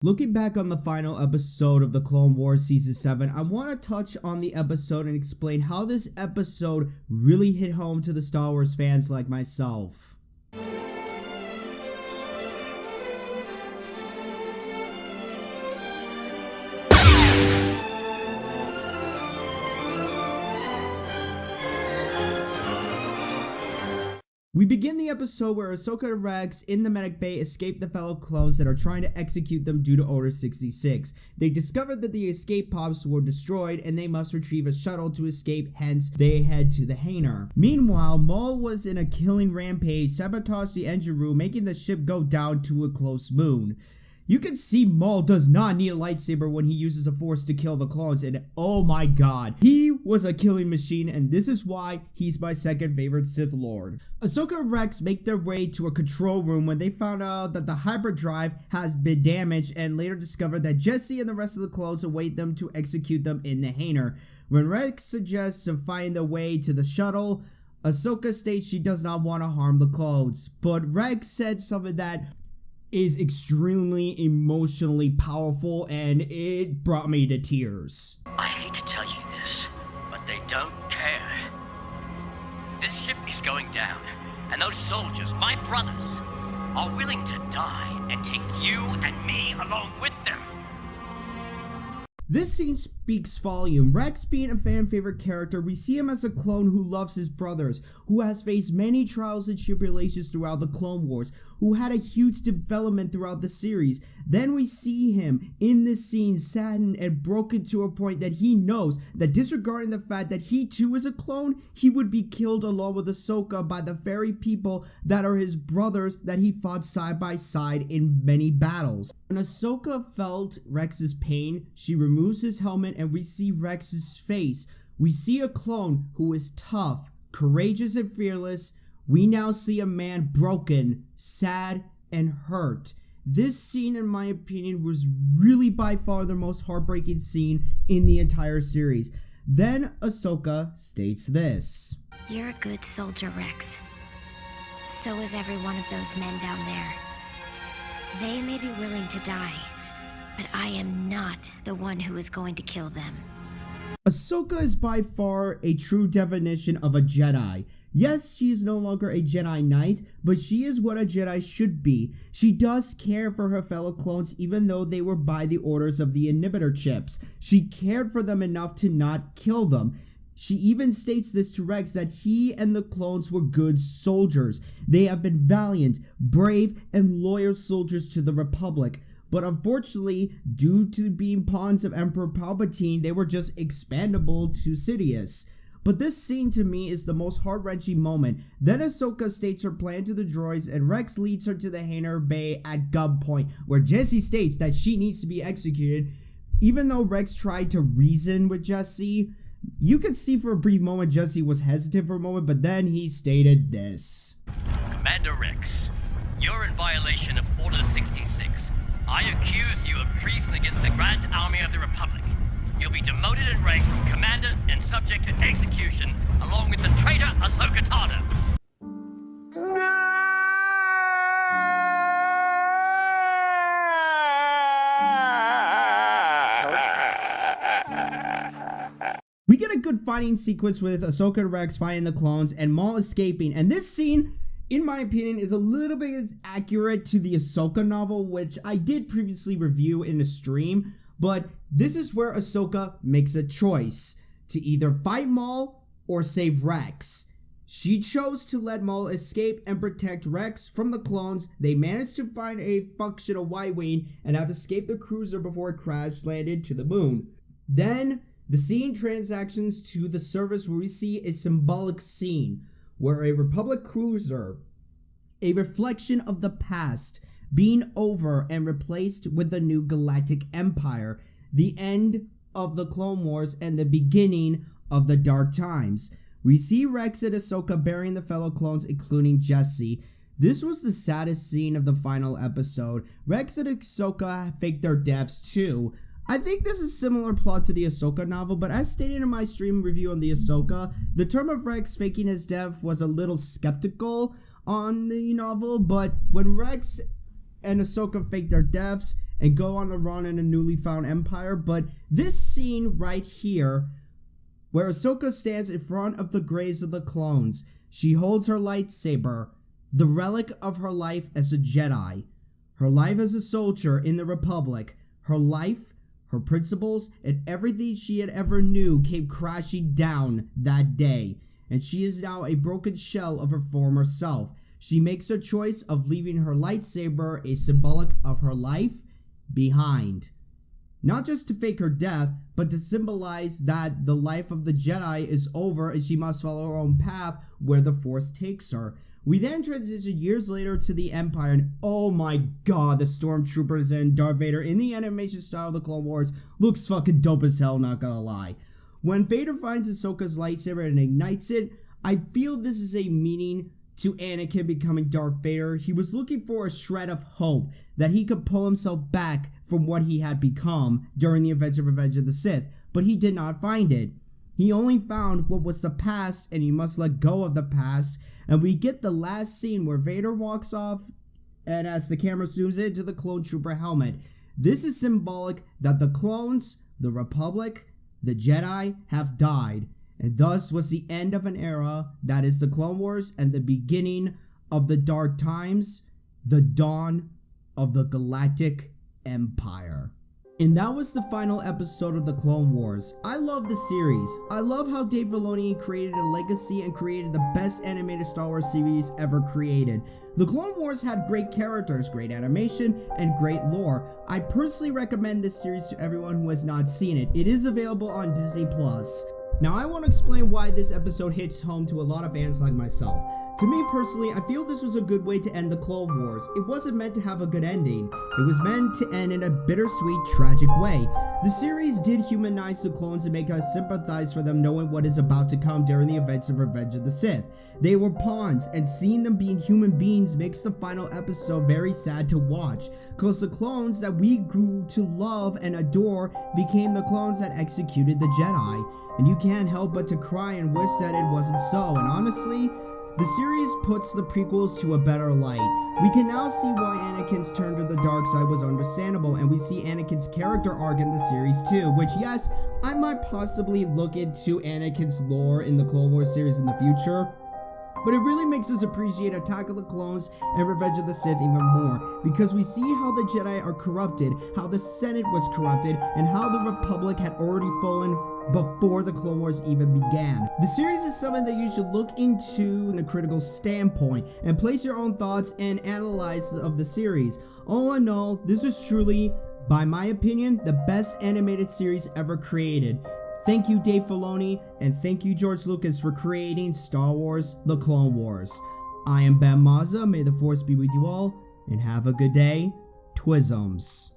Looking back on the final episode of the Clone Wars Season 7, I want to touch on the episode and explain how this episode really hit home to the Star Wars fans like myself. We begin the episode where Ahsoka and Rex in the medic bay escape the fellow clones that are trying to execute them due to Order 66. They discover that the escape pods were destroyed and they must retrieve a shuttle to escape, hence they head to the hangar. Meanwhile, Maul was in a killing rampage, sabotaged the engine room, making the ship go down to a close moon. You can see Maul does not need a lightsaber when he uses the Force to kill the clones, and oh my god, he was a killing machine, and this is why he's my second favorite Sith Lord. Ahsoka and Rex make their way to a control room when they found out that the hyperdrive has been damaged, and later discover that Jesse and the rest of the clones await them to execute them in the hangar. When Rex suggests to find a way to the shuttle, Ahsoka states she does not want to harm the clones, but Rex said something that is extremely emotionally powerful, and it brought me to tears. I hate to tell you this, but they don't care. This ship is going down, and those soldiers, my brothers, are willing to die and take you and me along with them. This scene speaks volume. Rex being a fan favorite character, we see him as a clone who loves his brothers, who has faced many trials and tribulations throughout the Clone Wars, who had a huge development throughout the series. Then we see him in this scene saddened and broken to a point that he knows that, disregarding the fact that he too is a clone, he would be killed along with Ahsoka by the very people that are his brothers that he fought side by side in many battles. When Ahsoka felt Rex's pain, she removes his helmet and we see Rex's face. We see a clone who is tough, courageous, and fearless. We now see a man broken, sad, and hurt. This scene, in my opinion, was really by far the most heartbreaking scene in the entire series. Then Ahsoka states this. You're a good soldier, Rex. So is every one of those men down there. They may be willing to die, but I am not the one who is going to kill them. Ahsoka is by far a true definition of a Jedi. Yes, she is no longer a Jedi Knight, but she is what a Jedi should be. She does care for her fellow clones even though they were by the orders of the inhibitor chips. She cared for them enough to not kill them. She even states this to Rex that he and the clones were good soldiers. They have been valiant, brave, and loyal soldiers to the Republic. But unfortunately, due to being pawns of Emperor Palpatine, they were just expendable to Sidious. But this scene to me is the most heart-wrenching moment. Then Ahsoka states her plan to the droids and Rex leads her to the hangar bay at gunpoint, where Jesse states that she needs to be executed. Even though Rex tried to reason with Jesse, you could see for a brief moment Jesse was hesitant for a moment, but then he stated this. Commander Rex, you're in violation of Order 66. I accuse you of treason against the Grand Army of the Republic. You'll be demoted in rank from commander and subject to execution, along with the traitor Ahsoka Tano. We get a good fighting sequence with Ahsoka and Rex fighting the clones and Maul escaping, and this scene, in my opinion, is a little bit accurate to the Ahsoka novel, which I did previously review in a stream. But this is where Ahsoka makes a choice to either fight Maul or save Rex. She chose to let Maul escape and protect Rex from the clones. They managed to find a functional Y-Wing and have escaped the cruiser before it crash landed to the moon. Then the scene transactions to the surface where we see a symbolic scene where a Republic cruiser, a reflection of the past, being over and replaced with the new Galactic Empire, the end of the Clone Wars and the beginning of the Dark Times. We see Rex and Ahsoka burying the fellow clones, including Jesse. This was the saddest scene of the final episode. Rex and Ahsoka faked their deaths too. I think this is similar plot to the Ahsoka novel, but as stated in my stream review on the Ahsoka, the term of Rex faking his death was a little skeptical on the novel, but when Rex and Ahsoka faked their deaths and go on the run in a newly found empire. But this scene right here, where Ahsoka stands in front of the graves of the clones, she holds her lightsaber, the relic of her life as a Jedi, her life as a soldier in the Republic, her life, her principles, and everything she had ever knew came crashing down that day, and she is now a broken shell of her former self. She makes a choice of leaving her lightsaber, a symbolic of her life, behind. Not just to fake her death, but to symbolize that the life of the Jedi is over and she must follow her own path where the Force takes her. We then transition years later to the Empire, and oh my god, the Stormtroopers and Darth Vader in the animation style of the Clone Wars looks fucking dope as hell, not gonna lie. When Vader finds Ahsoka's lightsaber and ignites it, I feel this is a meaning to Anakin becoming Darth Vader. He was looking for a shred of hope that he could pull himself back from what he had become during the events of Revenge of the Sith, but he did not find it. He only found what was the past, and he must let go of the past. And we get the last scene where Vader walks off, and as the camera zooms into the clone trooper helmet, this is symbolic that the clones, the Republic, the Jedi have died, and thus was the end of an era that is the Clone Wars and the beginning of the dark times, the dawn of the Galactic Empire. And that was the final episode of the Clone Wars. I love the series. I love how Dave Filoni created a legacy and created the best animated Star Wars series ever created. The Clone Wars had great characters, great animation, and great lore. I personally recommend this series to everyone who has not seen it. It is available on Disney+. Now I want to explain why this episode hits home to a lot of fans like myself. To me personally, I feel this was a good way to end the Clone Wars. It wasn't meant to have a good ending. It was meant to end in a bittersweet, tragic way. The series did humanize the clones and make us sympathize for them knowing what is about to come during the events of Revenge of the Sith. They were pawns, and seeing them being human beings makes the final episode very sad to watch, cause the clones that we grew to love and adore became the clones that executed the Jedi. And you can't help but to cry and wish that it wasn't so, and honestly, the series puts the prequels to a better light. We can now see why Anakin's turn to the dark side was understandable, and we see Anakin's character arc in the series too, which yes, I might possibly look into Anakin's lore in the Clone Wars series in the future, but it really makes us appreciate Attack of the Clones and Revenge of the Sith even more, because we see how the Jedi are corrupted, how the Senate was corrupted, and how the Republic had already fallen before the Clone Wars even began. The series is something that you should look into in a critical standpoint and place your own thoughts and analyze of the series. All in all, this is truly, by my opinion, the best animated series ever created. Thank you, Dave Filoni, and thank you, George Lucas, for creating Star Wars: The Clone Wars. I am Ben Mazza, may the Force be with you all, and have a good day. Twisms.